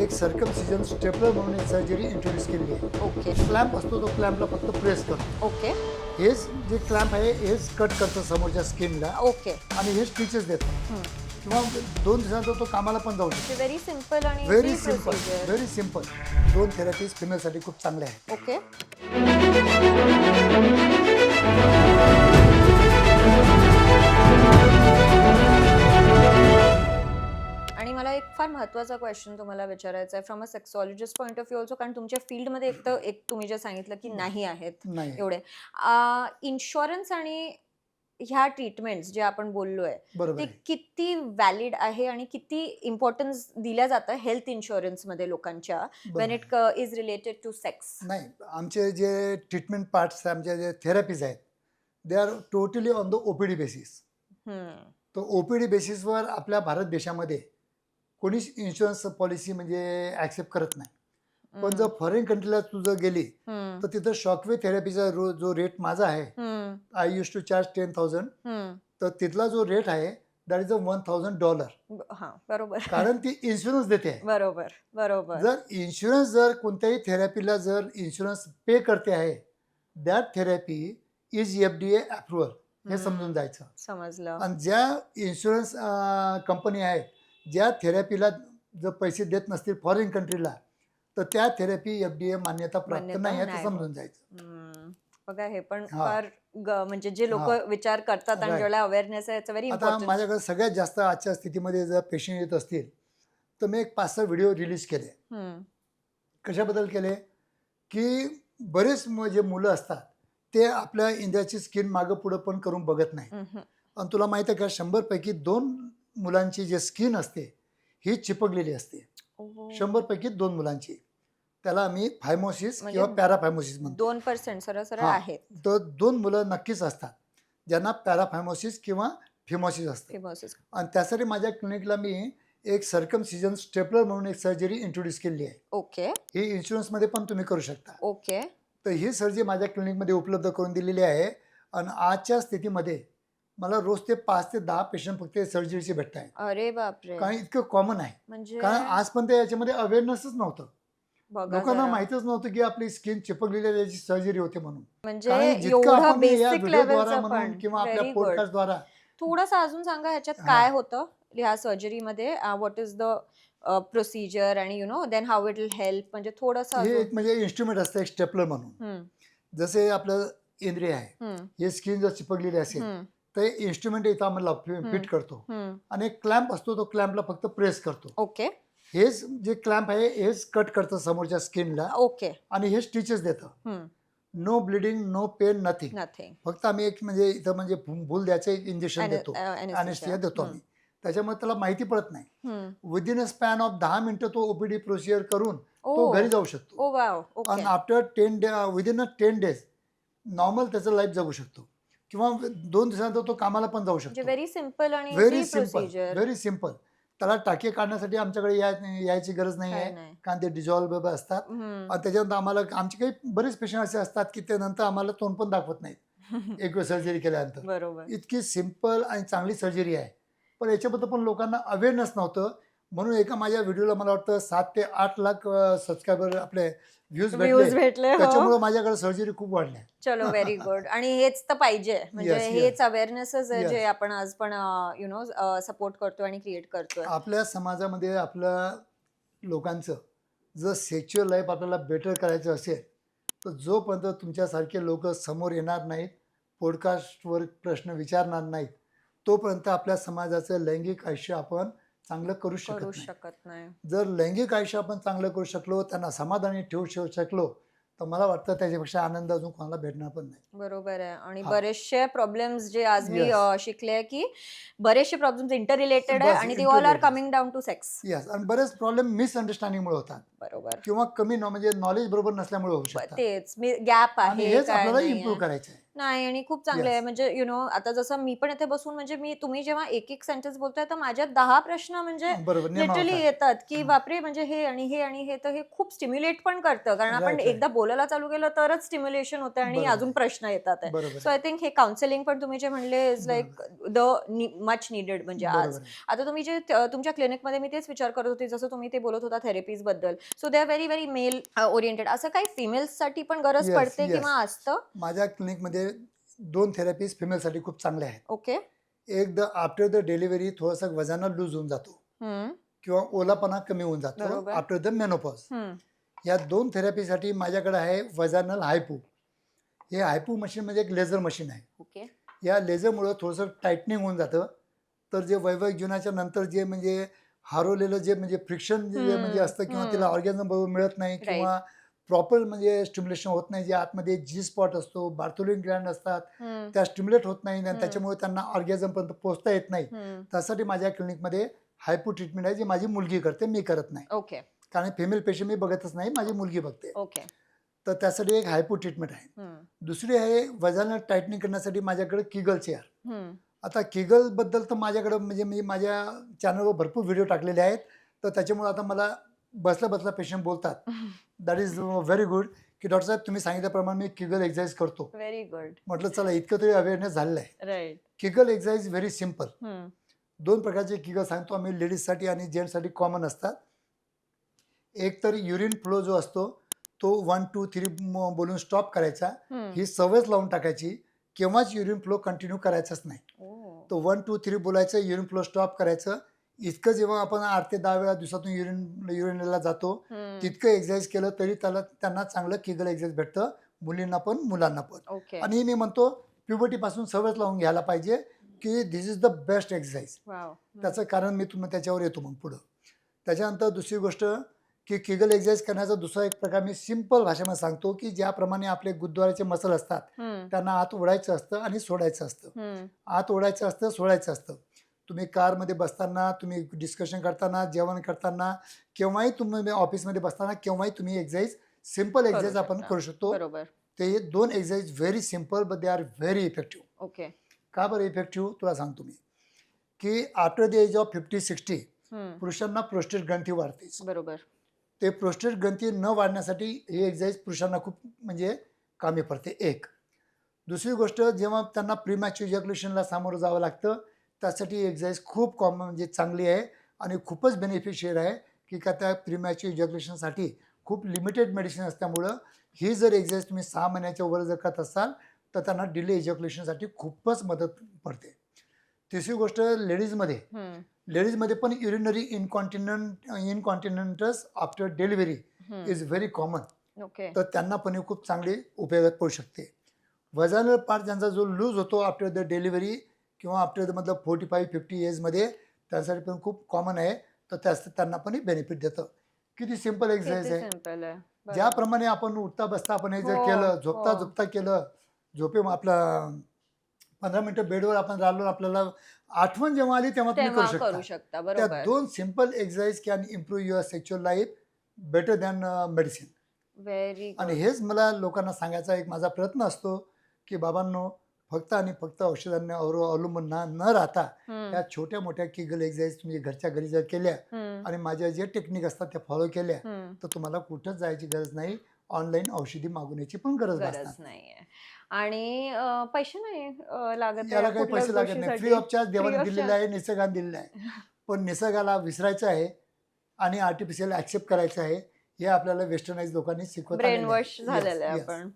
एक circumcision stapler म्हणून एक सर्जरी इंट्रोड्यूस केली आहे. ओके क्लॅम्प असतो, तो क्लॅम्पला फक्त प्रेस करतो. ओके हेच जे क्लॅम्प आहे हेच कट करतं समोरच्या स्किनला ओके आणि हे स्टिचेस देतं किंवा 2 दिवसानंतर तो कामाला पण जाऊ शकतो. व्हेरी सिम्पल आणि very easy simple, procedure. Very simple. 2 therapies फिमेलसाठी खूप चांगले आहेत. ओके आणि मला एक फार महत्त्वाचा क्वेश्चन तुम्हाला विचारायचा आहे from a sexologist point of view also, कारण तुमच्या फील्डमध्ये एक तुम्ही जे सांगितलं की नाही आहेत नाही. एवढे इन्शुरन्स आणि ह्या ट्रीटमेंट्स जे आपण बोललोय बरोबर ते आहे. किती व्हॅलिड आहे आणि किती इम्पॉर्टन्स दिल्या जातं हेल्थ इन्शुरन्स मध्ये लोकांच्या when it is related to sex? नाही, आमचे जे ट्रीटमेंट पार्ट्स आमचे जे थेरपीज आहेत they are totally on the OPD basis. तर ओपीडी बेसिसवर आपल्या भारत देशामध्ये कोणीच इन्शुरन्स पॉलिसी म्हणजे ॲक्सेप्ट करत नाही. पण जर फॉरेन कंट्रीला तू जर गेली तर तिथं शॉकवे थेरपीचा जो रेट माझा आहे, आय यूज टू चार्ज 10,000. तर तिथला जो रेट आहे दॅट इज $1,000. हा बरोबर कारण ती इन्शुरन्स देते आहे. बरोबर बरोबर जर इन्शुरन्स जर कोणत्याही थेरपीला जर इन्शुरन्स पे करते आहे that therapy is FDA approval, हे समजून जायचं. समजलं. आणि ज्या इन्शुरन्स कंपनी आहेत ज्या थेरपीला जर पैसे देत नसतील फॉरेन कंट्रीला तर त्या थेरपी FDA मान्यता प्राप्त मान्यता नाही आहे, नाही ते समजून जायचं. बघा हे पण हा. फार म्हणजे जे लोक हा. विचार करतात आणि Right. ज्याला अवेअरनेस आहे, इट्स व्हेरी आता इम्पॉर्टंट. माझ्याकडे सगळ्यात जास्त आजच्या स्थितीमध्ये जर पेशंट येत असतील तर मी एक 5-6 व्हिडिओ रिलीज केले. कशाबद्दल केले की बरेच जे मुलं असतात ते आपल्या इंद्रियाची स्किन मागं पुढं पण करून बघत नाही. आणि तुला माहिती आहे का 100 पैकी 2 मुलांची जे स्किन असते ही चिपकलेली असते. 100 पैकी 2 मुलांची. त्याला आम्ही फायमोसिस म्हणजे किंवा पॅराफायमोसिस म्हणतो. 2% सरळ हा. आहेत तर 2 मुलं नक्कीच असतात ज्यांना पॅराफायमोसिस किंवा फिमोसिस असते. फिमोसिस. आणि त्यासाठी माझ्या क्लिनिकला मी एक सर्कमसिजन स्टेपलर म्हणून एक सर्जरी इंट्रोड्यूस केली आहे. ओके ही इन्शुरन्समध्ये पण तुम्ही करू शकता. ओके तर ही सर्जरी माझ्या क्लिनिकमध्ये उपलब्ध करून दिलेली आहे. आणि आजच्या स्थितीमध्ये मला रोज ते 5 ते 10 पेशंट फक्त सर्जरीचे भेटत आहेत. अरे बापरे. कारण इतकं कॉमन आहे. म्हणजे कारण आजपर्यंत याच्यामध्ये अवेअरनेसच नव्हतं. बघा लोकांना जरा. माहितच नव्हतं की आपली स्किन चिपकलेली आहे, याची सर्जरी होते म्हणून. म्हणजे कारण जितकं एवढं आपण या बेसिक व्हिडिओद्वारा लेवलचं म्हणून पण किंवा आपल्या व्हेरी गुड. पॉडकास्टद्वारा थोडंसं अजून सांगा ह्याच्यात हा. काय होतं ह्या सर्जरीमध्ये, व्हॉट इज द प्रोसिजर आणि then how it will help, म्हणजे थोडंसं हे अजून. एक म्हणजे इन्स्ट्रुमेंट असतं एक स्टेपलर म्हणून. जसे आपलं इंद्रिय आहे हे स्किन जर चिपकलेली असेल तर इन्स्ट्रुमेंट इथं आम्हाला फिट करतो आणि एक क्लॅम्प असतो, तो क्लॅम्पला फक्त प्रेस करतो. ओके हेच जे क्लॅम्प आहे हेच कट करतं समोरच्या स्किनला ओके आणि हे स्टिचेस देतं. No bleeding, no pain, nothing. Nothing. फक्त आम्ही एक म्हणजे इथं म्हणजे भूल द्यायचं एक इंजेक्शन देतो, अनेस्थिया देतो आम्ही. त्याच्यामुळे त्याला माहिती पडत नाही. विदिन अ स्पॅन ऑफ 10 मिनिटं तो ओपीडी प्रोसिजर करून तो घरी जाऊ शकतो. ओ वाव. ओके आणि आफ्टर विदिन 10 डेज नॉर्मल त्याचं लाईफ जगू शकतो किंवा 2 दिवसानंतर तो कामाला पण जाऊ म्हणजे शकतो. व्हेरी सिम्पल आणि very easy simple, procedure. Very simple. त्याला टाके काढण्यासाठी आमच्याकडे यायची गरज नाही आहे, कारण ते डिझॉल्वेबल असतात. आणि त्याच्यानंतर आम्हाला आमचे काही बरेच पेशंट असे असतात की ते नंतर आम्हाला तोंड पण दाखवत नाहीत एक वेळ सर्जरी केल्यानंतर. बरोबर. इतकी सिम्पल आणि चांगली सर्जरी आहे. पण याच्याबद्दल पण लोकांना अवेअरनेस नव्हतं, म्हणून एका माझ्या व्हिडिओला मला वाटतं 7 ते 8 लाख सबस्क्रायबर आपले व्ह्यूज भेटले. हो. त्याच्यामुळे माझ्याकडे सर्जरी खूप वाढल्या. चलो व्हेरी गुड. आणि हेच तर पाहिजे, म्हणजे Yes, yes. हेच अवेअरनेसच Yes. जे आपण आज पण सपोर्ट करतोय आणि क्रिएट करतोय. आपल्या समाजामध्ये आपल्या लोकांचं जर सेक्च्युअल लाईफ आपल्याला बेटर करायचं असेल तर जोपर्यंत तुमच्यासारखे लोक समोर येणार नाहीत, पॉडकास्टवर प्रश्न विचारणार नाहीत, तोपर्यंत आपल्या समाजाचं लैंगिक आयुष्य आपण चांगलं करू करू शकत नाही. शकत नाही. जर लैंगिक आयुष्य आपण चांगलं करू शकलो, त्यांना समाधानी ठेवू शकलो, तर मला वाटतं त्याच्यापेक्षा आनंद अजून कोणाला भेटणार पण नाही. बरोबर आहे. आणि हा. बरेचसे प्रॉब्लेम्स जे आज मी Yes. शिकले की बरेचसे प्रॉब्लेम्स इंटर रिलेटेड आहे बस आणि ते all are interrelated. Coming down to sex. Yes. आणि बरेच प्रॉब्लेम मिसअंडरस्टँडिंगमुळे होतात बरोबर. किंवा कमी म्हणजे नॉलेज बरोबर नसल्यामुळे होऊ शकतात. तेच गॅप आणि आहे हेच काय आपल्याला नाही इम्प्रूव्ह आहे. करायचं आहे. नाही आणि खूप चांगले आहे येस म्हणजे आता जसं मी पण इथे बसून म्हणजे तुम्ही जेव्हा एक एक सेंटेन्स बोलताय तर माझ्यात 10 प्रश्न म्हणजे बरोबर निर्माण लिटरली होतात. येतात की बापरे म्हणजे हे आणि हे आणि हे तर हे खूप स्टिम्युलेट पण करतं कारण आपण राईट एकदा राईट बोलायला चालू केलं तरच स्टिम्युलेशन होतं आणि बरोबर अजून आहे प्रश्न येतात आहे. बरोबर सो आहे आय थिंक हे काउन्सिलिंग पण तुम्ही जे म्हणले इज बरोबर लाईक द मच निडेड म्हणजे आज. बरोबर आहे आता तुम्ही जे तुमच्या क्लिनिकमध्ये मी तेच विचार करत होते जसं तुम्ही ते बोलत होता थेरपीज बद्दल. So they are very very mail oriented. असं काही फिमेल्ससाठी पण गरज येस पडते येस किंवा असतं? माझ्या क्लिनिकमध्ये 2 थेरपीज फिमेलसाठी खूप चांगल्या आहेत. ओके. एक आफ्टर द डिलिव्हरी थोडंसं वजन लूज होऊन जातो हं. किंवा ओलापणा कमी होऊन जातो बरोबर. After the menopause. हं. या 2 थेरपीसाठी माझ्याकडे आहे वजानल हायपू. हे हायपू मशीन म्हणजे एक लेझर मशीन आहे. ओके. या लेझरमुळं थोडंसं टाईटनिंग होऊन जातं. तर जे वैवाहिक जीवनाच्या नंतर जे म्हणजे हरवलेलं जे म्हणजे फ्रिक्शन जे म्हणजे हं, असतं किंवा तिला हं. ऑर्गॅझम बरोबर मिळत नाही राइट. किंवा प्रॉपर म्हणजे स्टिम्युलेशन होत नाही. जे आतमध्ये जी स्पॉट असतो, बार्थोलिन ग्लँड असतात, हं, त्या स्टिम्युलेट होत नाही आणि हं, त्याच्यामुळे त्यांना ऑर्गॅझमपर्यंत पोहोचता येत नाही. हं. त्यासाठी माझ्या क्लिनिकमध्ये हायपो ट्रीटमेंट आहे, जी माझी मुलगी करते, मी करत नाही. ओके, कारण फिमेल पेशंट मी बघतच नाही, माझी मुलगी बघते. ओके. तर त्यासाठी एक हायपो ट्रीटमेंट आहे. हं, दुसरी आहे वजन टाईटनिंग करण्यासाठी माझ्याकडे किगल चेअर. हं. आता किगलबद्दल तर माझ्याकडं म्हणजे मी माझ्या चॅनलवर भरपूर व्हिडिओ टाकलेले आहेत. तर त्याच्यामुळे आता मला बसल्या-बसल्या पेशंट बोलतात. दॅट इज व्हेरी गुड, की डॉक्टर साहेब तुम्ही सांगितल्याप्रमाणे मी किगल एक्सरसाइज करतो. Very good. म्हटलं चला इतकं तरी अवेअरनेस झालेलं आहे. Right. Kegel exercise very simple. हं, 2 प्रकारचे किगल सांगतो आम्ही लेडीजसाठी आणि जेंट्ससाठी कॉमन असतात. एक तर युरिन फ्लो जो असतो तो 1, 2, 3 बोलून स्टॉप करायचा. हं. ही सवयच लावून टाकायची. केव्हाच युरिन फ्लो कंटिन्यू करायचाच नाही. ओह! तो 1, 2, 3 बोलायचं, युरिन फ्लो स्टॉप करायचं. इतकं जेव्हा आपण 8 ते 10 वेळा दिवसातून युरिनला जातो, हं. तितकं एक्सरसाइज केलं तरी त्यांना चांगलं किगल एक्सरसाइज भेटतं. मुलींना पण, मुलांना पण. ओके. आणि मी म्हणतो प्युबर्टीपासून सवयच लावून घ्यायला पाहिजे, की this is the best exercise. Wow! हं. त्याचं कारण मी तुम्हाला त्याच्यावर येतो मग पुढं. त्याच्यानंतर दुसरी गोष्ट, की किगल एक्सरसाइज करण्याचा दुसरा एक प्रकार मी सिंपल भाषेमध्ये सांगतो, की ज्याप्रमाणे आपले गुदद्वाराचे मसल असतात, हं, त्यांना आत ओढायचं असतं आणि सोडायचं असतं. हं. आत ओढायचं असतं, सोडायचं असतं. तुम्ही कारमध्ये बसताना, तुम्ही डिस्कशन करताना, जेवण करताना, केव्हाही तुम्ही ऑफिसमध्ये बसताना, केव्हाही तुम्ही एक्सरसाइज सिंपल करू एक्सरसाइज आपण शकता. करू शकतो. बरोबर. ते 2 exercise very simple but they are very effective. Okay. का बरं इफेक्टिव्ह तुला सांगतो मी, की आफ्टर द एज ऑफ 50-60 हं. पुरुषांना प्रोस्टेट ग्रंथी वाढतेच. बरोबर. ते प्रोस्टेट ग्रंथी न वाढण्यासाठी ही एक्सरसाइज पुरुषांना खूप म्हणजे कामी पडते एक. दुसरी गोष्ट जेव्हा त्यांना प्रीमॅच्युअर इजॅक्युलेशनला सामोरं जावं लागतं, त्यासाठी ही एक्सरसाइज खूप म्हणजे चांगली आहे आणि खूपच बेनिफिशियल आहे, की का त्या प्रीमॅच्युअर इजॅक्युलेशनसाठी खूप लिमिटेड मेडिसिन असल्यामुळं ही जर एक्सरसाइज तुम्ही 6 महिन्याच्या वर जर करत असाल, तर त्यांना डिले इजॅक्युलेशनसाठी खूपच मदत पडते. तिसरी गोष्ट लेडीजमध्ये हं, लेडीजमध्ये पण युरिनरी इनकॉन्टिनेंटस आफ्टर डिलिव्हरी हं. Is very common. ओके. तर त्यांना पण ही खूप चांगली उपयोगात पडू शकते. वजानल पार्ट ज्यांचा जो लूज होतो आफ्टर द डिलिव्हरी किंवा आफ्टर द मतलब 45-50 एजमध्ये त्यासाठी पण खूप कॉमन आहे. तर त्यांना पण बेनिफिट देतं. किती सिंपल एक्सरसाइज किती आहे. सिंपल आहे. बरोबर. ज्याप्रमाणे आपण उठता बसता आपण हे जर हो, केलं, हो. झोपता झोपता केलं, आपला 15 मिनिटं बेडवर आपण राहिलो, आपल्याला आठवण जेव्हा आली तेव्हा तुम्ही करू तेव्हा शकता. करू शकता. त्या बरोबर. 2 simple exercise can improve your sexual life better than medicine. Very आणि गुड. हेच मला लोकांना सांगायचा एक माझा प्रयत्न असतो, की बाबांनो फक्त आणि फक्त औषधांवर अवलंबून न राहता हं, ह्या छोट्या-मोठ्या किगल एक्सरसाइज तुम्ही घरच्या घरी जर केल्या हं, आणि माझ्या जे टेक्निक असतात त्या फॉलो केल्या, हं. तर तुम्हाला कुठंच जायची गरज नाही. ऑनलाईन औषधी मागवण्याची पण गरज भासणार गरज नाहीये. आणि पैसे नाही लागत आहे याला या काही पैसे कुठल्याच लागत नाही. फ्री गोष्टीसाठी. ऑफ चार्ज फ्री देवाने ऑफ दिलेला चार्ज. आहे, निसर्गाने दिलेला आहे. पण निसर्गाला विसरायचं आहे आणि आर्टिफिशियल ॲक्सेप्ट करायचं आहे. हे आपल्याला वेस्टर्नाइज लोकांनी शिकवत ब्रेन आलेलं वॉश आहे. येस, झालेलं आहे येस. आपण.